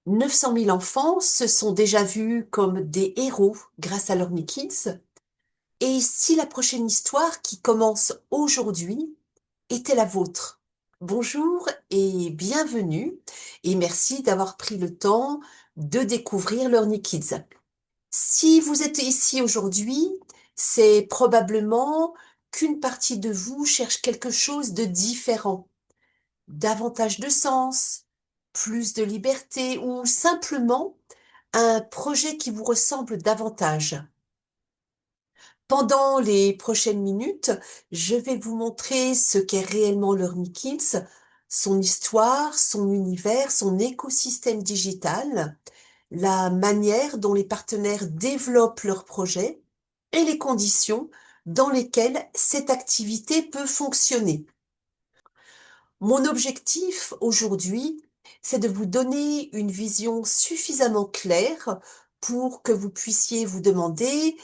900 000 enfants se sont déjà vus comme des héros grâce à Learning Kids. Et si la prochaine histoire qui commence aujourd'hui était la vôtre? Bonjour et bienvenue et merci d'avoir pris le temps de découvrir Learning Kids. Si vous êtes ici aujourd'hui, c'est probablement qu'une partie de vous cherche quelque chose de différent, davantage de sens, plus de liberté ou simplement un projet qui vous ressemble davantage. Pendant les prochaines minutes, je vais vous montrer ce qu'est réellement Learning Kids, son histoire, son univers, son écosystème digital, la manière dont les partenaires développent leurs projets et les conditions dans lesquelles cette activité peut fonctionner. Mon objectif aujourd'hui, c'est de vous donner une vision suffisamment claire pour que vous puissiez vous demander,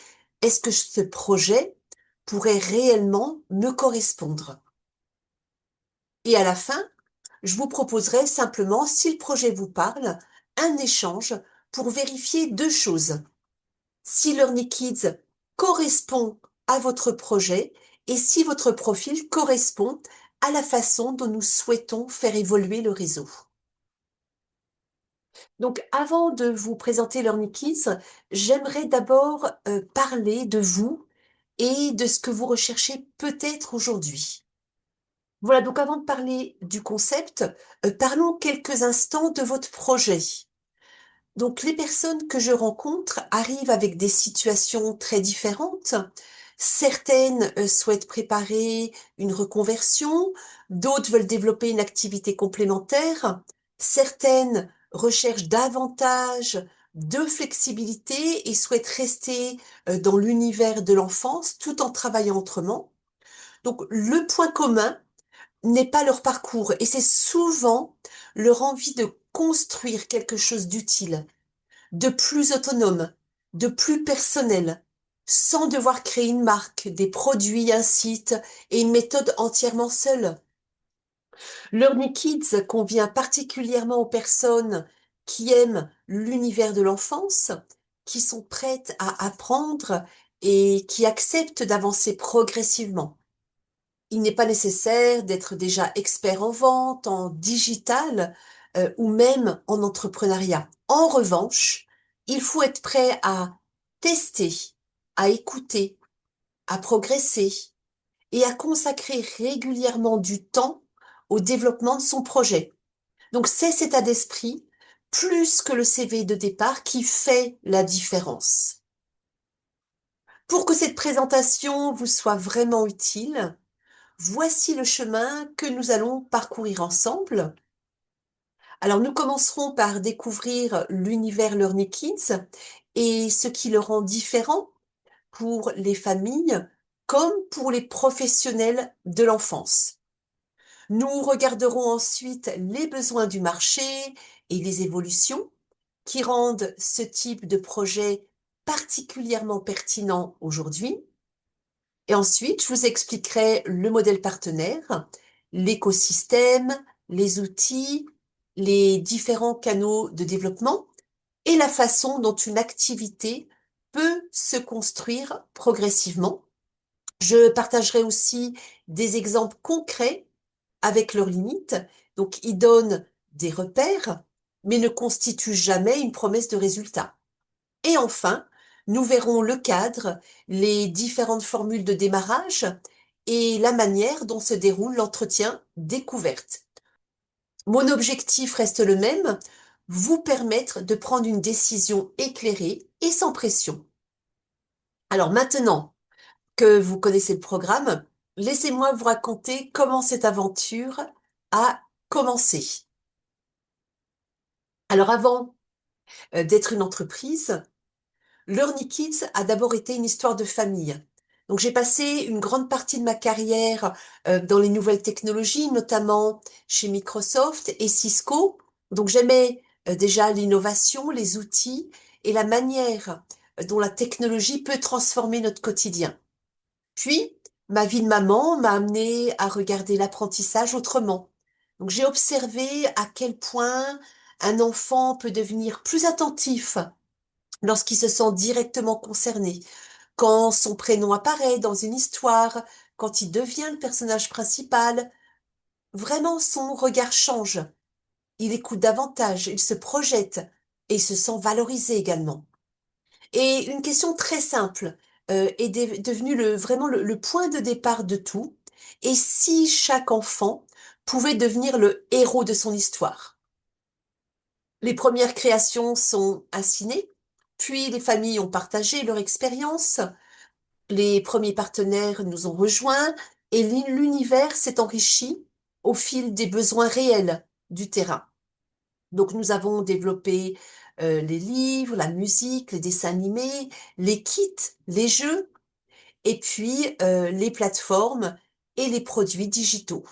est-ce que ce projet pourrait réellement me correspondre? Et à la fin, je vous proposerai simplement, si le projet vous parle, un échange pour vérifier deux choses. Si Learning Kids correspond à votre projet et si votre profil correspond à la façon dont nous souhaitons faire évoluer le réseau. Donc, avant de vous présenter Learning Kids, j'aimerais d'abord parler de vous et de ce que vous recherchez peut-être aujourd'hui. Voilà, donc avant de parler du concept, parlons quelques instants de votre projet. Donc, les personnes que je rencontre arrivent avec des situations très différentes. Certaines souhaitent préparer une reconversion, d'autres veulent développer une activité complémentaire, certaines recherchent davantage de flexibilité et souhaitent rester dans l'univers de l'enfance tout en travaillant autrement. Donc, le point commun n'est pas leur parcours et c'est souvent leur envie de construire quelque chose d'utile, de plus autonome, de plus personnel, sans devoir créer une marque, des produits, un site et une méthode entièrement seule. Learning Kids convient particulièrement aux personnes qui aiment l'univers de l'enfance, qui sont prêtes à apprendre et qui acceptent d'avancer progressivement. Il n'est pas nécessaire d'être déjà expert en vente, en digital ou même en entrepreneuriat. En revanche, il faut être prêt à tester, à écouter, à progresser et à consacrer régulièrement du temps au développement de son projet. Donc c'est cet état d'esprit, plus que le CV de départ, qui fait la différence. Pour que cette présentation vous soit vraiment utile, voici le chemin que nous allons parcourir ensemble. Alors, nous commencerons par découvrir l'univers Learning Kids et ce qui le rend différent pour les familles comme pour les professionnels de l'enfance. Nous regarderons ensuite les besoins du marché et les évolutions qui rendent ce type de projet particulièrement pertinent aujourd'hui. Et ensuite, je vous expliquerai le modèle partenaire, l'écosystème, les outils, les différents canaux de développement et la façon dont une activité peut se construire progressivement. Je partagerai aussi des exemples concrets avec leurs limites. Donc, ils donnent des repères, mais ne constituent jamais une promesse de résultat. Et enfin, nous verrons le cadre, les différentes formules de démarrage et la manière dont se déroule l'entretien découverte. Mon objectif reste le même, vous permettre de prendre une décision éclairée et sans pression. Alors maintenant que vous connaissez le programme, laissez-moi vous raconter comment cette aventure a commencé. Alors avant d'être une entreprise, Learning Kids a d'abord été une histoire de famille. Donc j'ai passé une grande partie de ma carrière dans les nouvelles technologies, notamment chez Microsoft et Cisco. Donc j'aimais déjà l'innovation, les outils et la manière dont la technologie peut transformer notre quotidien. Puis, ma vie de maman m'a amené à regarder l'apprentissage autrement. Donc j'ai observé à quel point Un enfant peut devenir plus attentif lorsqu'il se sent directement concerné, quand son prénom apparaît dans une histoire, quand il devient le personnage principal. Vraiment, son regard change. Il écoute davantage, il se projette et il se sent valorisé également. Et une question très simple est devenue vraiment le point de départ de tout. Et si chaque enfant pouvait devenir le héros de son histoire? Les premières créations sont assignées, puis les familles ont partagé leur expérience, les premiers partenaires nous ont rejoints et l'univers s'est enrichi au fil des besoins réels du terrain. Donc nous avons développé les livres, la musique, les dessins animés, les kits, les jeux, et puis les plateformes et les produits digitaux.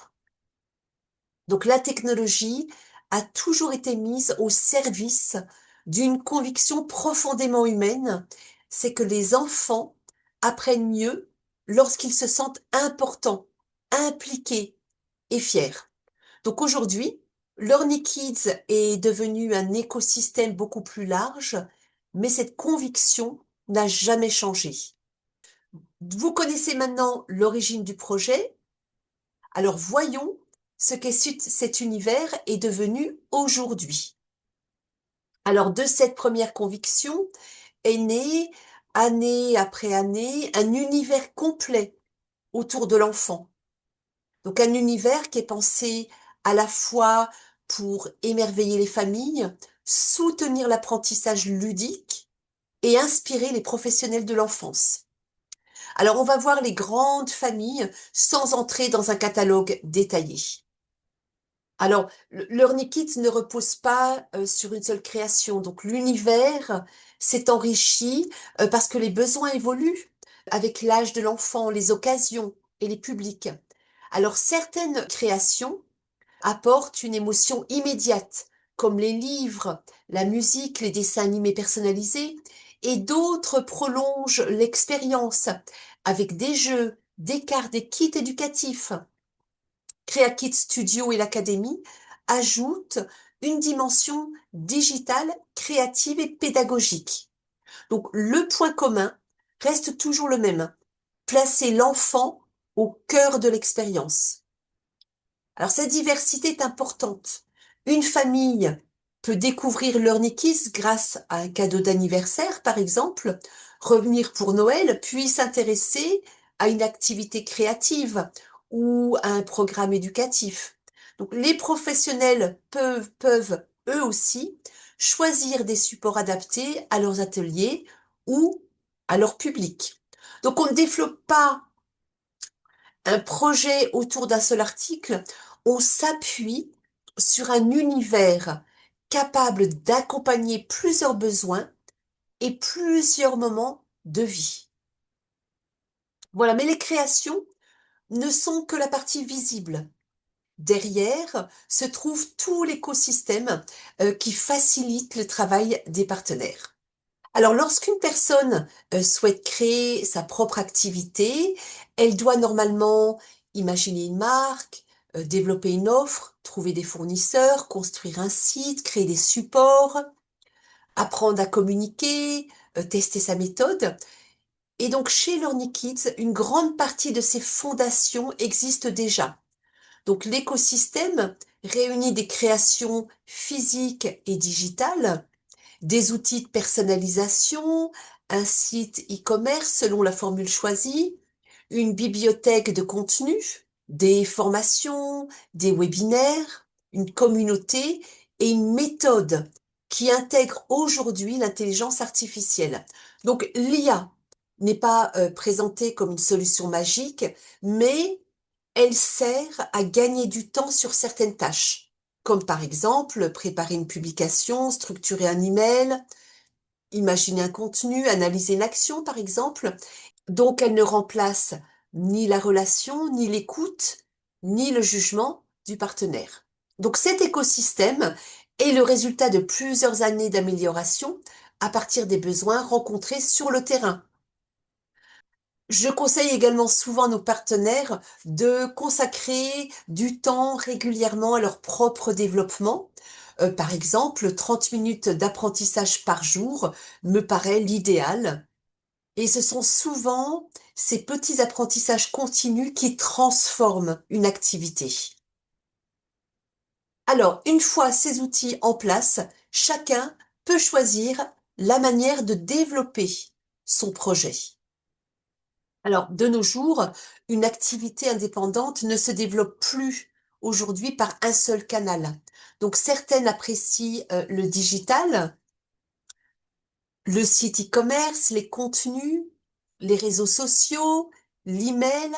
Donc la technologie a toujours été mise au service d'une conviction profondément humaine, c'est que les enfants apprennent mieux lorsqu'ils se sentent importants, impliqués et fiers. Donc aujourd'hui, Learning Kids est devenu un écosystème beaucoup plus large, mais cette conviction n'a jamais changé. Vous connaissez maintenant l'origine du projet, alors voyons ce qu'est cet univers est devenu aujourd'hui. Alors de cette première conviction est né, année après année, un univers complet autour de l'enfant. Donc un univers qui est pensé à la fois pour émerveiller les familles, soutenir l'apprentissage ludique et inspirer les professionnels de l'enfance. Alors on va voir les grandes familles sans entrer dans un catalogue détaillé. Alors, Learning Kids ne repose pas sur une seule création. Donc, l'univers s'est enrichi parce que les besoins évoluent avec l'âge de l'enfant, les occasions et les publics. Alors, certaines créations apportent une émotion immédiate, comme les livres, la musique, les dessins animés personnalisés, et d'autres prolongent l'expérience avec des jeux, des cartes, des kits éducatifs. CreaKids Studio et l'Académie ajoutent une dimension digitale, créative et pédagogique. Donc le point commun reste toujours le même, placer l'enfant au cœur de l'expérience. Alors cette diversité est importante. Une famille peut découvrir Learning Kids grâce à un cadeau d'anniversaire, par exemple, revenir pour Noël, puis s'intéresser à une activité créative ou à un programme éducatif. Donc les professionnels peuvent eux aussi choisir des supports adaptés à leurs ateliers ou à leur public. Donc on ne développe pas un projet autour d'un seul article, on s'appuie sur un univers capable d'accompagner plusieurs besoins et plusieurs moments de vie. Voilà, mais les créations ne sont que la partie visible. Derrière se trouve tout l'écosystème qui facilite le travail des partenaires. Alors, lorsqu'une personne souhaite créer sa propre activité, elle doit normalement imaginer une marque, développer une offre, trouver des fournisseurs, construire un site, créer des supports, apprendre à communiquer, tester sa méthode. Et donc, chez Learning Kids, une grande partie de ces fondations existent déjà. Donc, l'écosystème réunit des créations physiques et digitales, des outils de personnalisation, un site e-commerce selon la formule choisie, une bibliothèque de contenu, des formations, des webinaires, une communauté et une méthode qui intègre aujourd'hui l'intelligence artificielle. Donc l'IA n'est pas présentée comme une solution magique, mais elle sert à gagner du temps sur certaines tâches, comme par exemple préparer une publication, structurer un email, imaginer un contenu, analyser une action, par exemple. Donc, elle ne remplace ni la relation, ni l'écoute, ni le jugement du partenaire. Donc, cet écosystème est le résultat de plusieurs années d'amélioration à partir des besoins rencontrés sur le terrain. Je conseille également souvent à nos partenaires de consacrer du temps régulièrement à leur propre développement Par exemple, 30 minutes d'apprentissage par jour me paraît l'idéal. Et ce sont souvent ces petits apprentissages continus qui transforment une activité. Alors, une fois ces outils en place, chacun peut choisir la manière de développer son projet. Alors, de nos jours, une activité indépendante ne se développe plus aujourd'hui par un seul canal. Donc, certaines apprécient le digital, le site e-commerce, les contenus, les réseaux sociaux, l'email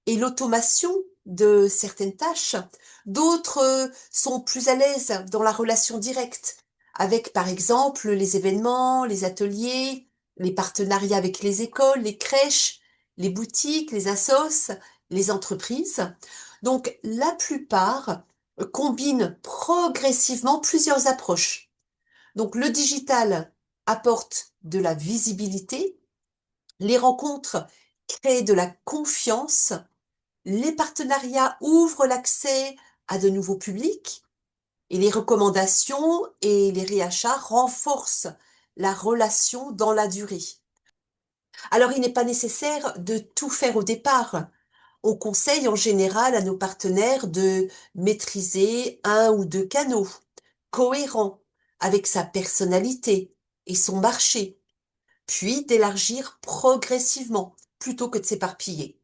et l'automation de certaines tâches. D'autres sont plus à l'aise dans la relation directe avec, par exemple, les événements, les ateliers, les partenariats avec les écoles, les crèches, les boutiques, les assos, les entreprises. Donc, la plupart combinent progressivement plusieurs approches. Donc le digital apporte de la visibilité, les rencontres créent de la confiance, les partenariats ouvrent l'accès à de nouveaux publics et les recommandations et les réachats renforcent la relation dans la durée. Alors il n'est pas nécessaire de tout faire au départ. On conseille en général à nos partenaires de maîtriser un ou deux canaux cohérents avec sa personnalité et son marché, puis d'élargir progressivement plutôt que de s'éparpiller.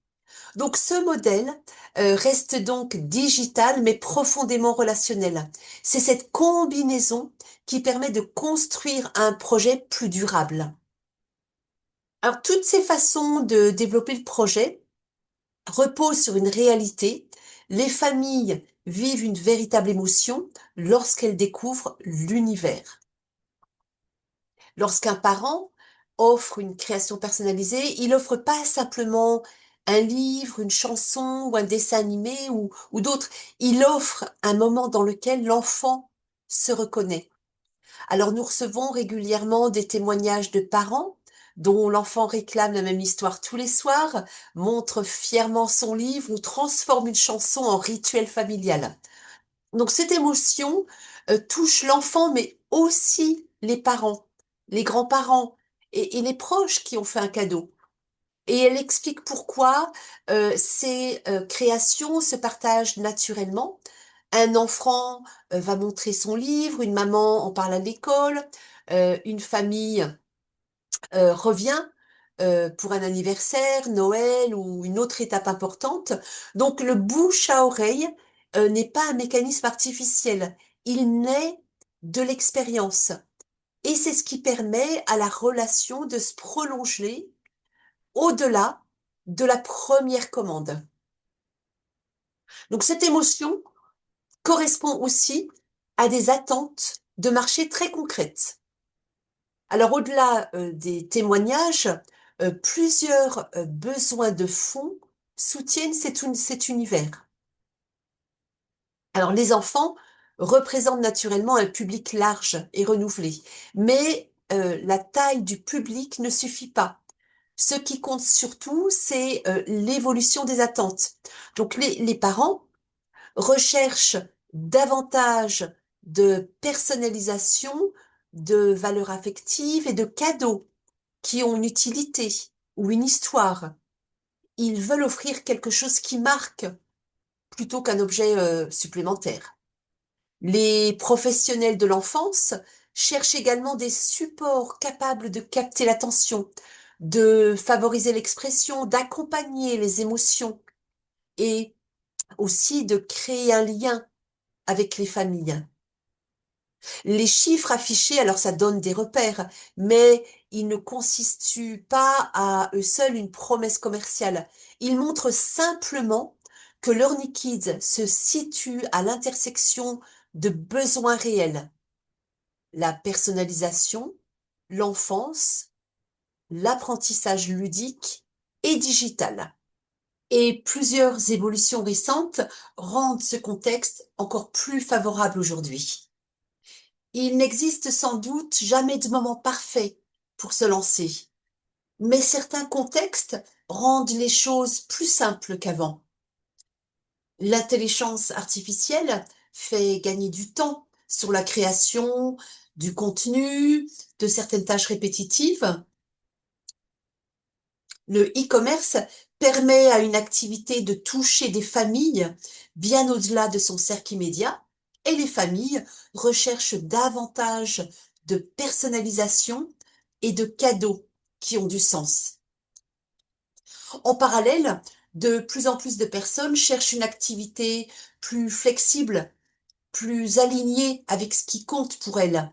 Donc ce modèle reste donc digital mais profondément relationnel. C'est cette combinaison qui permet de construire un projet plus durable. Alors toutes ces façons de développer le projet reposent sur une réalité. Les familles vivent une véritable émotion lorsqu'elles découvrent l'univers. Lorsqu'un parent offre une création personnalisée, il offre pas simplement un livre, une chanson ou un dessin animé ou d'autres. Il offre un moment dans lequel l'enfant se reconnaît. Alors nous recevons régulièrement des témoignages de parents dont l'enfant réclame la même histoire tous les soirs, montre fièrement son livre ou transforme une chanson en rituel familial. Donc cette émotion touche l'enfant, mais aussi les parents, les grands-parents et les proches qui ont fait un cadeau. Et elle explique pourquoi ces créations se partagent naturellement. Un enfant va montrer son livre, une maman en parle à l'école, une famille revient pour un anniversaire, Noël ou une autre étape importante. Donc le bouche à oreille n'est pas un mécanisme artificiel, il naît de l'expérience. Et c'est ce qui permet à la relation de se prolonger au-delà de la première commande. Donc cette émotion correspond aussi à des attentes de marché très concrètes. Alors au-delà des témoignages, plusieurs besoins de fonds soutiennent cet univers. Alors les enfants représentent naturellement un public large et renouvelé, mais la taille du public ne suffit pas. Ce qui compte surtout, c'est l'évolution des attentes. Donc les parents recherchent davantage de personnalisation, de valeurs affectives et de cadeaux qui ont une utilité ou une histoire. Ils veulent offrir quelque chose qui marque plutôt qu'un objet supplémentaire. Les professionnels de l'enfance cherchent également des supports capables de capter l'attention, de favoriser l'expression, d'accompagner les émotions et aussi de créer un lien avec les familles. Les chiffres affichés, alors ça donne des repères, mais ils ne constituent pas à eux seuls une promesse commerciale. Ils montrent simplement que Learny Kids se situe à l'intersection de besoins réels. La personnalisation, l'enfance, l'apprentissage ludique et digital. Et plusieurs évolutions récentes rendent ce contexte encore plus favorable aujourd'hui. Il n'existe sans doute jamais de moment parfait pour se lancer, mais certains contextes rendent les choses plus simples qu'avant. L'intelligence artificielle fait gagner du temps, sur la création du contenu, de certaines tâches répétitives. Le e-commerce permet à une activité de toucher des familles bien au-delà de son cercle immédiat, et les familles recherchent davantage de personnalisation et de cadeaux qui ont du sens. En parallèle, de plus en plus de personnes cherchent une activité plus flexible, plus alignée avec ce qui compte pour elles.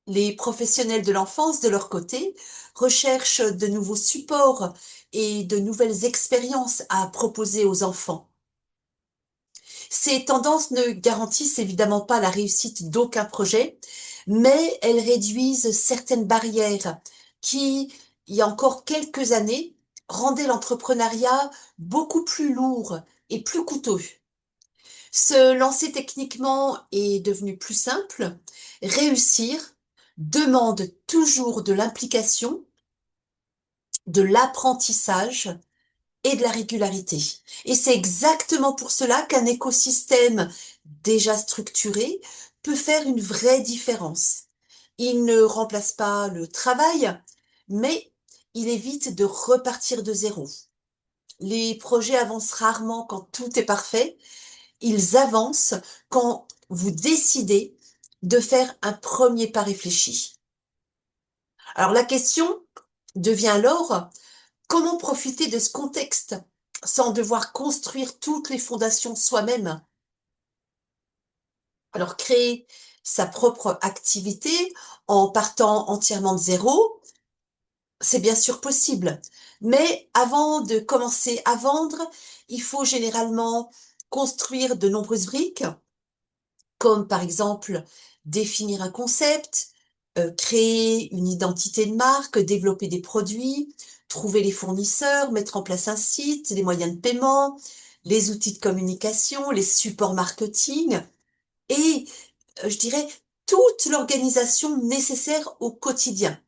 Les professionnels de l'enfance, de leur côté, recherchent de nouveaux supports et de nouvelles expériences à proposer aux enfants. Ces tendances ne garantissent évidemment pas la réussite d'aucun projet, mais elles réduisent certaines barrières qui, il y a encore quelques années, rendaient l'entrepreneuriat beaucoup plus lourd et plus coûteux. Se lancer techniquement est devenu plus simple. Réussir demande toujours de l'implication, de l'apprentissage et de la régularité. Et c'est exactement pour cela qu'un écosystème déjà structuré peut faire une vraie différence. Il ne remplace pas le travail, mais il évite de repartir de zéro. Les projets avancent rarement quand tout est parfait. Ils avancent quand vous décidez de faire un premier pas réfléchi. Alors la question devient alors, comment profiter de ce contexte sans devoir construire toutes les fondations soi-même? Alors créer sa propre activité en partant entièrement de zéro, c'est bien sûr possible. Mais avant de commencer à vendre, il faut généralement construire de nombreuses briques, comme par exemple définir un concept, créer une identité de marque, développer des produits, trouver les fournisseurs, mettre en place un site, les moyens de paiement, les outils de communication, les supports marketing et, je dirais, toute l'organisation nécessaire au quotidien.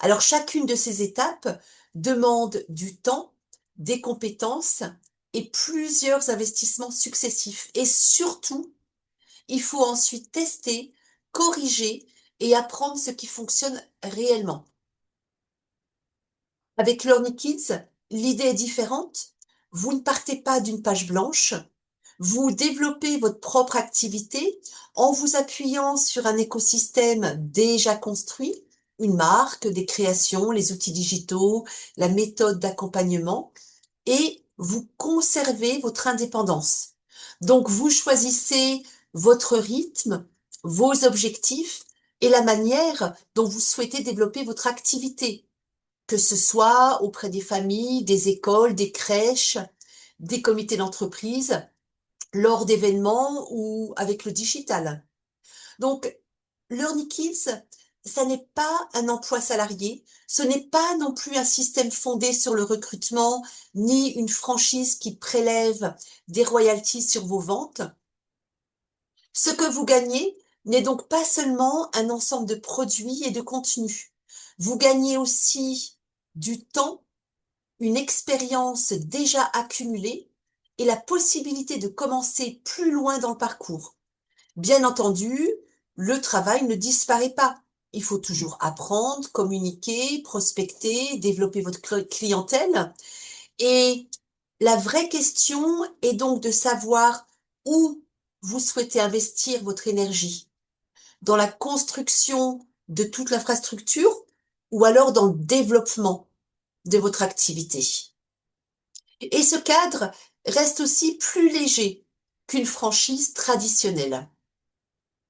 Alors chacune de ces étapes demande du temps, des compétences et plusieurs investissements successifs. Et surtout, il faut ensuite tester, corriger et apprendre ce qui fonctionne réellement. Avec Learning Kids, l'idée est différente. Vous ne partez pas d'une page blanche. Vous développez votre propre activité en vous appuyant sur un écosystème déjà construit, une marque, des créations, les outils digitaux, la méthode d'accompagnement, et vous conservez votre indépendance. Donc, vous choisissez votre rythme, vos objectifs et la manière dont vous souhaitez développer votre activité, que ce soit auprès des familles, des écoles, des crèches, des comités d'entreprise, lors d'événements ou avec le digital. Donc, Learning Kids, ça n'est pas un emploi salarié, ce n'est pas non plus un système fondé sur le recrutement, ni une franchise qui prélève des royalties sur vos ventes. Ce que vous gagnez n'est donc pas seulement un ensemble de produits et de contenus. Vous gagnez aussi du temps, une expérience déjà accumulée et la possibilité de commencer plus loin dans le parcours. Bien entendu, le travail ne disparaît pas. Il faut toujours apprendre, communiquer, prospecter, développer votre clientèle. Et la vraie question est donc de savoir où vous souhaitez investir votre énergie. Dans la construction de toute l'infrastructure ou alors dans le développement de votre activité. Et ce cadre reste aussi plus léger qu'une franchise traditionnelle.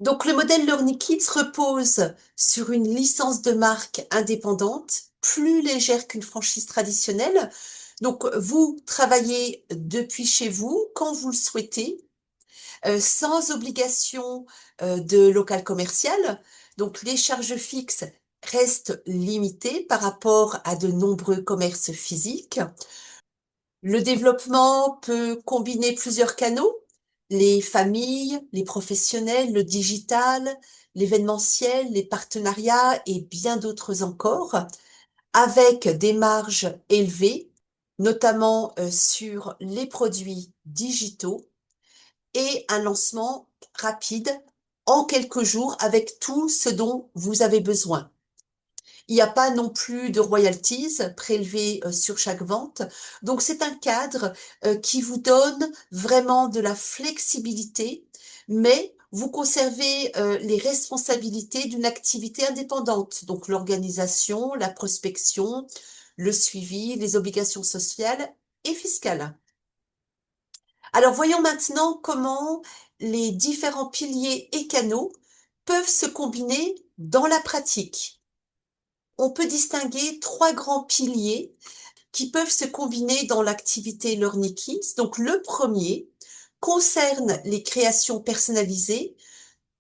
Donc le modèle Learning Kids repose sur une licence de marque indépendante, plus légère qu'une franchise traditionnelle. Donc vous travaillez depuis chez vous quand vous le souhaitez, sans obligation de local commercial. Donc les charges fixes restent limitées par rapport à de nombreux commerces physiques. Le développement peut combiner plusieurs canaux, les familles, les professionnels, le digital, l'événementiel, les partenariats et bien d'autres encore, avec des marges élevées, notamment sur les produits digitaux et un lancement rapide en quelques jours avec tout ce dont vous avez besoin. Il n'y a pas non plus de royalties prélevées sur chaque vente. Donc c'est un cadre qui vous donne vraiment de la flexibilité, mais vous conservez les responsabilités d'une activité indépendante. Donc l'organisation, la prospection, le suivi, les obligations sociales et fiscales. Alors voyons maintenant comment les différents piliers et canaux peuvent se combiner dans la pratique. On peut distinguer trois grands piliers qui peuvent se combiner dans l'activité Learning Kids. Donc le premier concerne les créations personnalisées.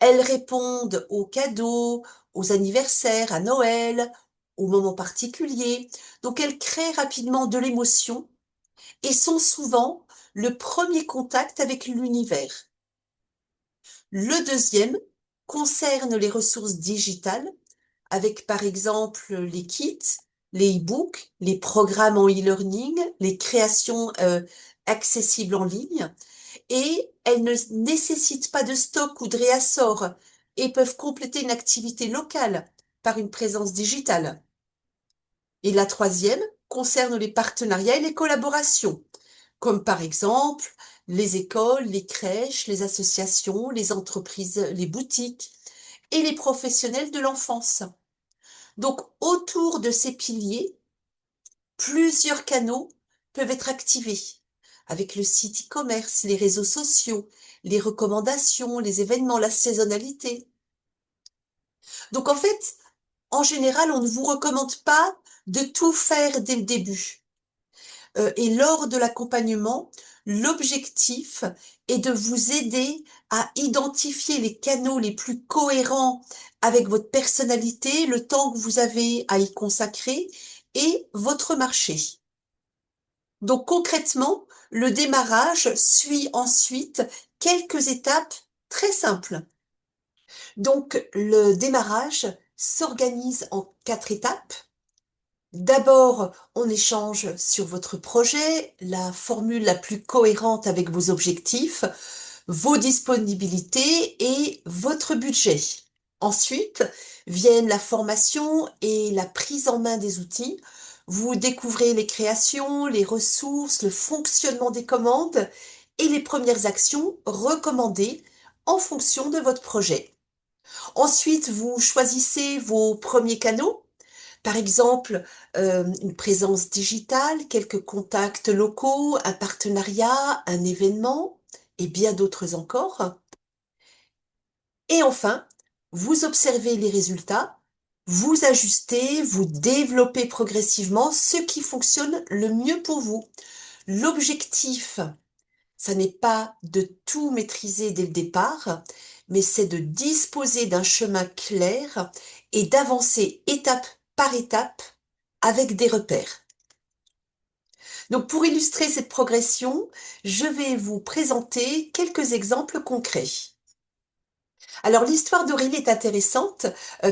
Elles répondent aux cadeaux, aux anniversaires, à Noël, aux moments particuliers. Donc elles créent rapidement de l'émotion et sont souvent le premier contact avec l'univers. Le deuxième concerne les ressources digitales, avec par exemple les kits, les e-books, les programmes en e-learning, les créations accessibles en ligne, et elles ne nécessitent pas de stock ou de réassort et peuvent compléter une activité locale par une présence digitale. Et la troisième concerne les partenariats et les collaborations, comme par exemple les écoles, les crèches, les associations, les entreprises, les boutiques et les professionnels de l'enfance. Donc, autour de ces piliers, plusieurs canaux peuvent être activés, avec le site e-commerce, les réseaux sociaux, les recommandations, les événements, la saisonnalité. Donc, en fait, en général, on ne vous recommande pas de tout faire dès le début. Et lors de l'accompagnement, l'objectif est de vous aider à identifier les canaux les plus cohérents avec votre personnalité, le temps que vous avez à y consacrer et votre marché. Donc concrètement, le démarrage suit ensuite quelques étapes très simples. Donc le démarrage s'organise en 4 étapes. D'abord, on échange sur votre projet, la formule la plus cohérente avec vos objectifs, vos disponibilités et votre budget. Ensuite, viennent la formation et la prise en main des outils. Vous découvrez les créations, les ressources, le fonctionnement des commandes et les premières actions recommandées en fonction de votre projet. Ensuite, vous choisissez vos premiers canaux, par exemple, une présence digitale, quelques contacts locaux, un partenariat, un événement et bien d'autres encore. Et enfin, vous observez les résultats, vous ajustez, vous développez progressivement ce qui fonctionne le mieux pour vous. L'objectif, ça n'est pas de tout maîtriser dès le départ, mais c'est de disposer d'un chemin clair et d'avancer étape par étape avec des repères. Donc pour illustrer cette progression, je vais vous présenter quelques exemples concrets. Alors l'histoire d'Aurélie est intéressante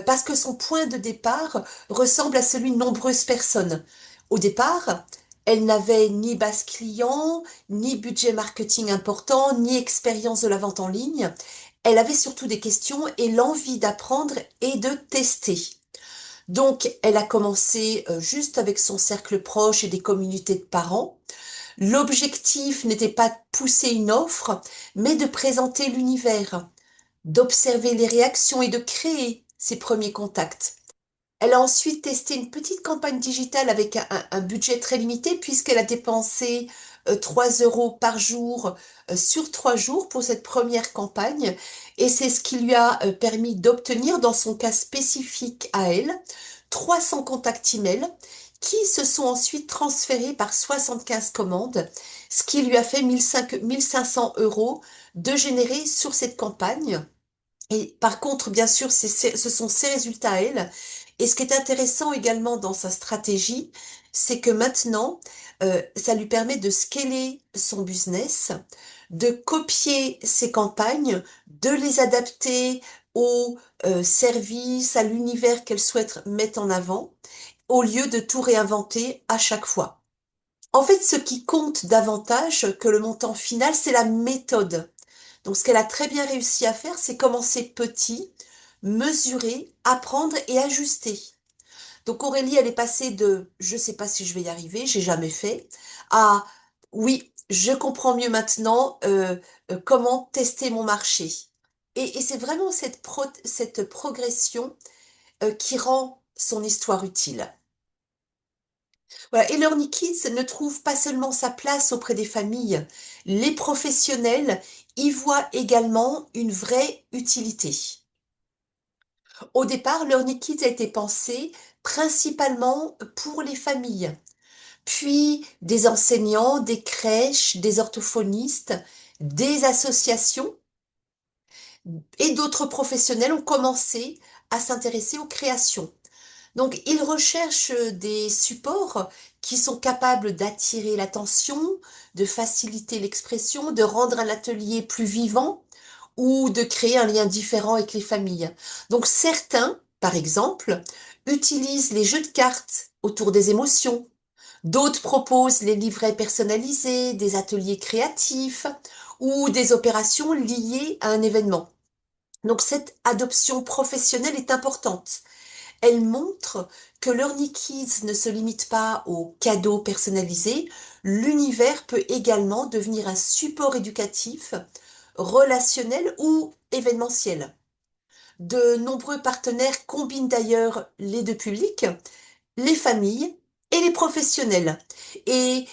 parce que son point de départ ressemble à celui de nombreuses personnes. Au départ, elle n'avait ni base client, ni budget marketing important, ni expérience de la vente en ligne. Elle avait surtout des questions et l'envie d'apprendre et de tester. Donc, elle a commencé juste avec son cercle proche et des communautés de parents. L'objectif n'était pas de pousser une offre, mais de présenter l'univers, d'observer les réactions et de créer ses premiers contacts. Elle a ensuite testé une petite campagne digitale avec un budget très limité puisqu'elle a dépensé 3 euros par jour sur 3 jours pour cette première campagne. Et c'est ce qui lui a permis d'obtenir, dans son cas spécifique à elle, 300 contacts email qui se sont ensuite transférés par 75 commandes, ce qui lui a fait 1500 euros de générer sur cette campagne. Et par contre, bien sûr, ce sont ses résultats à elle. Et ce qui est intéressant également dans sa stratégie, c'est que maintenant, ça lui permet de scaler son business, de copier ses campagnes, de les adapter aux services, à l'univers qu'elle souhaite mettre en avant, au lieu de tout réinventer à chaque fois. En fait, ce qui compte davantage que le montant final, c'est la méthode. Donc ce qu'elle a très bien réussi à faire, c'est commencer petit, mesurer, apprendre et ajuster. Donc Aurélie, elle est passée de je sais pas si je vais y arriver, j'ai jamais fait, à oui, je comprends mieux maintenant comment tester mon marché. Et c'est vraiment cette progression qui rend son histoire utile. Voilà. Et Learning Kids ne trouve pas seulement sa place auprès des familles, les professionnels y voient également une vraie utilité. Au départ, Learning Kids a été pensé principalement pour les familles. Puis des enseignants, des crèches, des orthophonistes, des associations et d'autres professionnels ont commencé à s'intéresser aux créations. Donc, ils recherchent des supports qui sont capables d'attirer l'attention, de faciliter l'expression, de rendre un atelier plus vivant ou de créer un lien différent avec les familles. Donc, certains, par exemple, utilisent les jeux de cartes autour des émotions. D'autres proposent les livrets personnalisés, des ateliers créatifs ou des opérations liées à un événement. Donc, cette adoption professionnelle est importante. Elle montre que Learning Kids ne se limite pas aux cadeaux personnalisés, l'univers peut également devenir un support éducatif, relationnel ou événementiel. De nombreux partenaires combinent d'ailleurs les deux publics, les familles et les professionnels. Et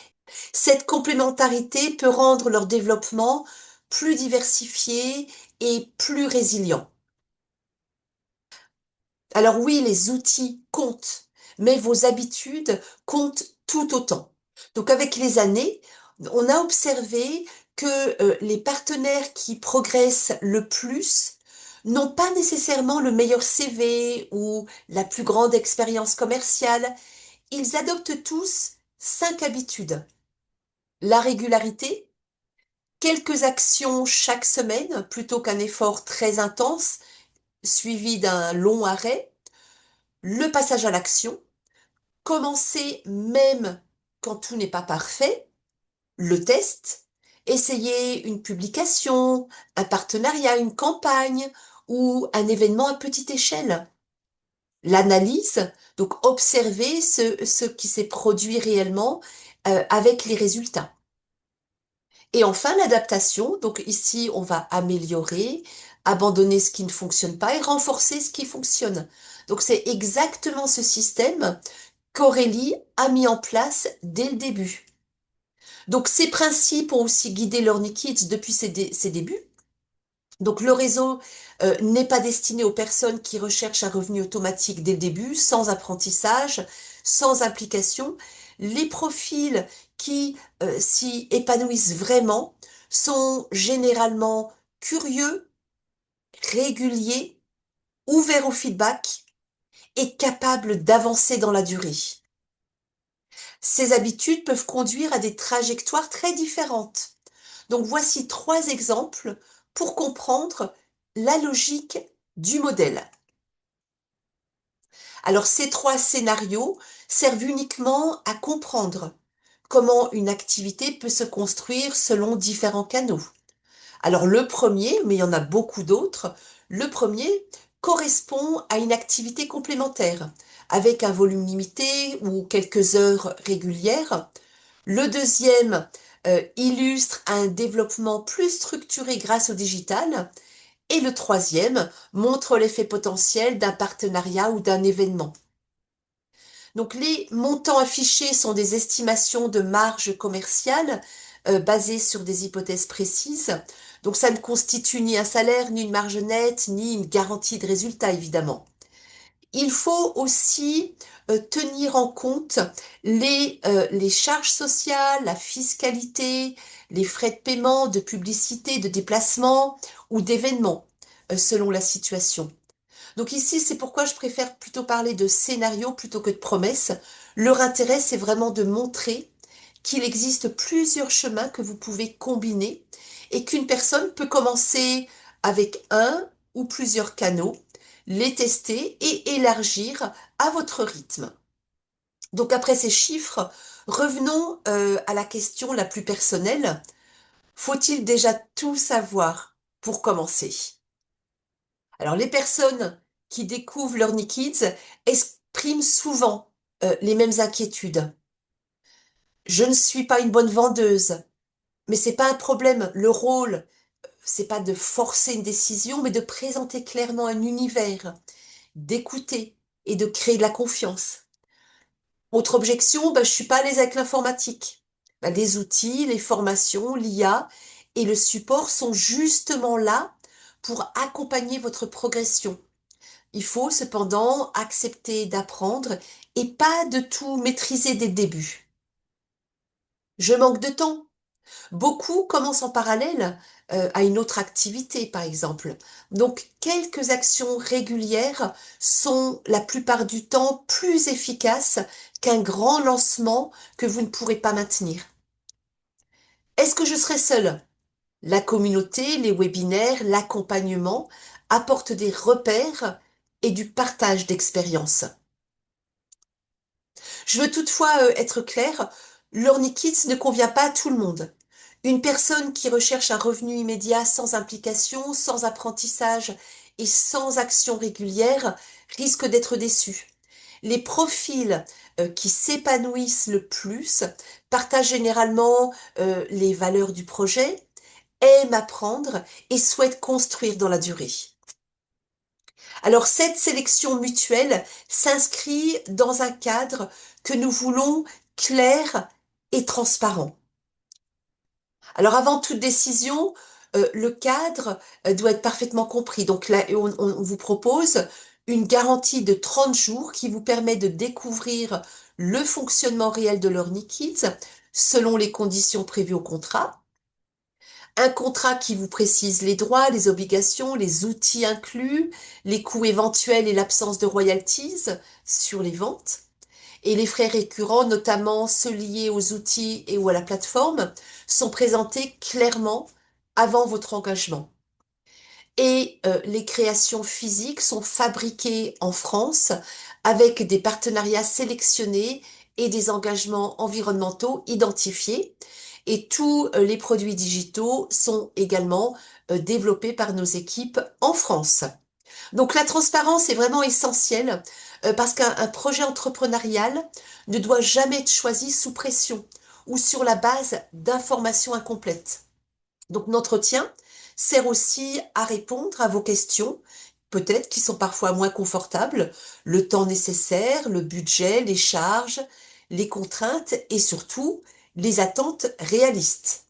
cette complémentarité peut rendre leur développement plus diversifié et plus résilient. Alors oui, les outils comptent, mais vos habitudes comptent tout autant. Donc avec les années, on a observé que les partenaires qui progressent le plus n'ont pas nécessairement le meilleur CV ou la plus grande expérience commerciale. Ils adoptent tous 5 habitudes. La régularité, quelques actions chaque semaine plutôt qu'un effort très intense suivi d'un long arrêt, le passage à l'action, commencer même quand tout n'est pas parfait, le test, essayer une publication, un partenariat, une campagne ou un événement à petite échelle. L'analyse, donc observer ce qui s'est produit réellement avec les résultats. Et enfin, l'adaptation, donc ici on va améliorer, abandonner ce qui ne fonctionne pas et renforcer ce qui fonctionne. Donc c'est exactement ce système qu'Aurélie a mis en place dès le début. Donc ces principes ont aussi guidé Learning Kids depuis ses débuts. Donc le réseau n'est pas destiné aux personnes qui recherchent un revenu automatique dès le début, sans apprentissage, sans implication. Les profils qui s'y épanouissent vraiment sont généralement curieux, réguliers, ouverts au feedback et capables d'avancer dans la durée. Ces habitudes peuvent conduire à des trajectoires très différentes. Donc voici 3 exemples pour comprendre la logique du modèle. Alors ces 3 scénarios servent uniquement à comprendre comment une activité peut se construire selon différents canaux. Alors le premier, mais il y en a beaucoup d'autres, le premier correspond à une activité complémentaire, avec un volume limité ou quelques heures régulières. Le deuxième illustre un développement plus structuré grâce au digital. Et le troisième montre l'effet potentiel d'un partenariat ou d'un événement. Donc les montants affichés sont des estimations de marge commerciale basées sur des hypothèses précises. Donc ça ne constitue ni un salaire, ni une marge nette, ni une garantie de résultat, évidemment. Il faut aussi tenir en compte les charges sociales, la fiscalité, les frais de paiement, de publicité, de déplacement ou d'événements, selon la situation. Donc ici, c'est pourquoi je préfère plutôt parler de scénario plutôt que de promesses. Leur intérêt, c'est vraiment de montrer qu'il existe plusieurs chemins que vous pouvez combiner et qu'une personne peut commencer avec un ou plusieurs canaux, les tester et élargir à votre rythme. Donc après ces chiffres, revenons à la question la plus personnelle. Faut-il déjà tout savoir? pour commencer. Alors, les personnes qui découvrent leur Kids expriment souvent les mêmes inquiétudes. Je ne suis pas une bonne vendeuse, mais c'est pas un problème. Le rôle, c'est pas de forcer une décision, mais de présenter clairement un univers, d'écouter et de créer de la confiance. Autre objection, je suis pas à l'aise avec l'informatique. Les outils, les formations, l'IA et le support sont justement là pour accompagner votre progression. Il faut cependant accepter d'apprendre et pas de tout maîtriser dès le début. Je manque de temps. Beaucoup commencent en parallèle à une autre activité, par exemple. Donc, quelques actions régulières sont la plupart du temps plus efficaces qu'un grand lancement que vous ne pourrez pas maintenir. Est-ce que je serai seule? La communauté, les webinaires, l'accompagnement apportent des repères et du partage d'expériences. Je veux toutefois être claire, Learning Kids ne convient pas à tout le monde. Une personne qui recherche un revenu immédiat sans implication, sans apprentissage et sans action régulière risque d'être déçue. Les profils qui s'épanouissent le plus partagent généralement les valeurs du projet, aiment apprendre et souhaitent construire dans la durée. Alors cette sélection mutuelle s'inscrit dans un cadre que nous voulons clair et transparent. Alors avant toute décision, le cadre doit être parfaitement compris. Donc là, on vous propose une garantie de 30 jours qui vous permet de découvrir le fonctionnement réel de Learning Kids selon les conditions prévues au contrat. Un contrat qui vous précise les droits, les obligations, les outils inclus, les coûts éventuels et l'absence de royalties sur les ventes. Et les frais récurrents, notamment ceux liés aux outils et ou à la plateforme, sont présentés clairement avant votre engagement. Et les créations physiques sont fabriquées en France avec des partenariats sélectionnés et des engagements environnementaux identifiés. Et tous les produits digitaux sont également développés par nos équipes en France. Donc la transparence est vraiment essentielle parce qu'un projet entrepreneurial ne doit jamais être choisi sous pression ou sur la base d'informations incomplètes. Donc l'entretien sert aussi à répondre à vos questions, peut-être qui sont parfois moins confortables, le temps nécessaire, le budget, les charges, les contraintes et surtout les attentes réalistes.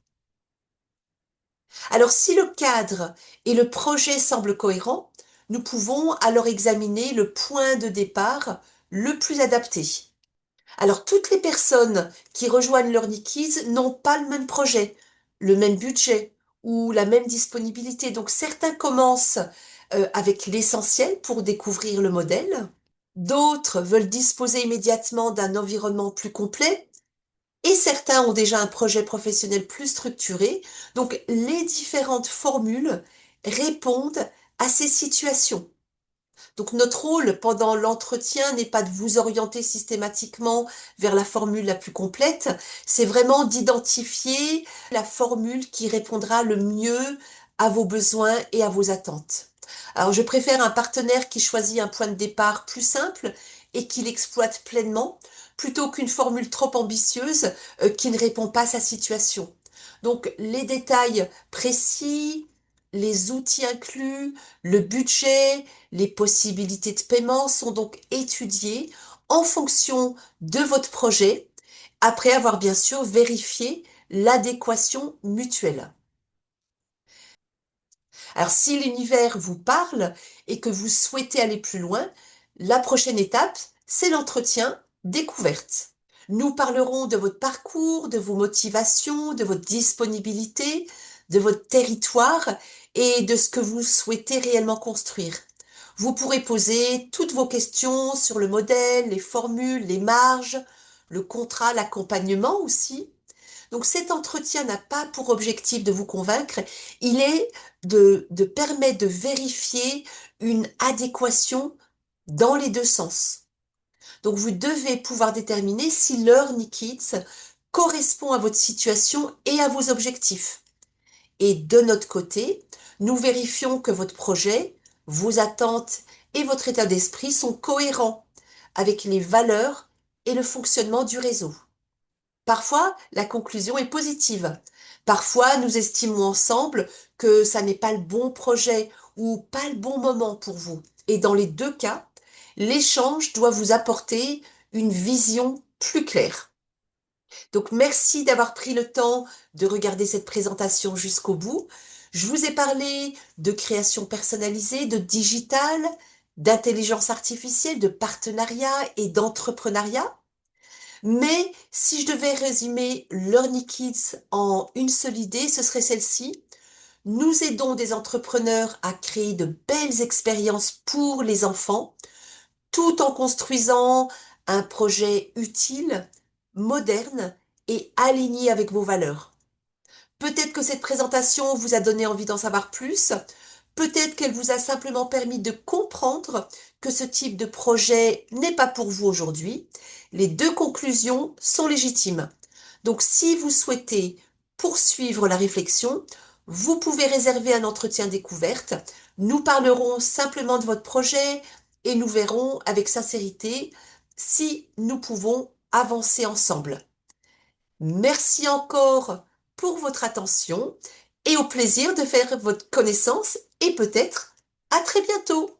Alors si le cadre et le projet semblent cohérents, nous pouvons alors examiner le point de départ le plus adapté. Alors toutes les personnes qui rejoignent Learning Kids n'ont pas le même projet, le même budget ou la même disponibilité. Donc certains commencent avec l'essentiel pour découvrir le modèle, d'autres veulent disposer immédiatement d'un environnement plus complet et certains ont déjà un projet professionnel plus structuré. Donc, les différentes formules répondent à ces situations. Donc, notre rôle pendant l'entretien n'est pas de vous orienter systématiquement vers la formule la plus complète, c'est vraiment d'identifier la formule qui répondra le mieux à vos besoins et à vos attentes. Alors, je préfère un partenaire qui choisit un point de départ plus simple et qui l'exploite pleinement, plutôt qu'une formule trop ambitieuse qui ne répond pas à sa situation. Donc, les détails précis, les outils inclus, le budget, les possibilités de paiement sont donc étudiées en fonction de votre projet, après avoir bien sûr vérifié l'adéquation mutuelle. Alors, si l'univers vous parle et que vous souhaitez aller plus loin, la prochaine étape, c'est l'entretien découverte. Nous parlerons de votre parcours, de vos motivations, de votre disponibilité, de votre territoire et de ce que vous souhaitez réellement construire. Vous pourrez poser toutes vos questions sur le modèle, les formules, les marges, le contrat, l'accompagnement aussi. Donc cet entretien n'a pas pour objectif de vous convaincre, il est de permettre de vérifier une adéquation dans les deux sens. Donc vous devez pouvoir déterminer si Learning Kids correspond à votre situation et à vos objectifs. Et de notre côté, Nous vérifions que votre projet, vos attentes et votre état d'esprit sont cohérents avec les valeurs et le fonctionnement du réseau. Parfois, la conclusion est positive. Parfois, nous estimons ensemble que ça n'est pas le bon projet ou pas le bon moment pour vous. Et dans les deux cas, l'échange doit vous apporter une vision plus claire. Donc, merci d'avoir pris le temps de regarder cette présentation jusqu'au bout. Je vous ai parlé de création personnalisée, de digital, d'intelligence artificielle, de partenariat et d'entrepreneuriat. Mais si je devais résumer Learny Kids en une seule idée, ce serait celle-ci. Nous aidons des entrepreneurs à créer de belles expériences pour les enfants, tout en construisant un projet utile, moderne et aligné avec vos valeurs. Peut-être que cette présentation vous a donné envie d'en savoir plus. Peut-être qu'elle vous a simplement permis de comprendre que ce type de projet n'est pas pour vous aujourd'hui. Les deux conclusions sont légitimes. Donc, si vous souhaitez poursuivre la réflexion, vous pouvez réserver un entretien découverte. Nous parlerons simplement de votre projet et nous verrons avec sincérité si nous pouvons avancer ensemble. Merci encore pour votre attention et au plaisir de faire votre connaissance et peut-être à très bientôt.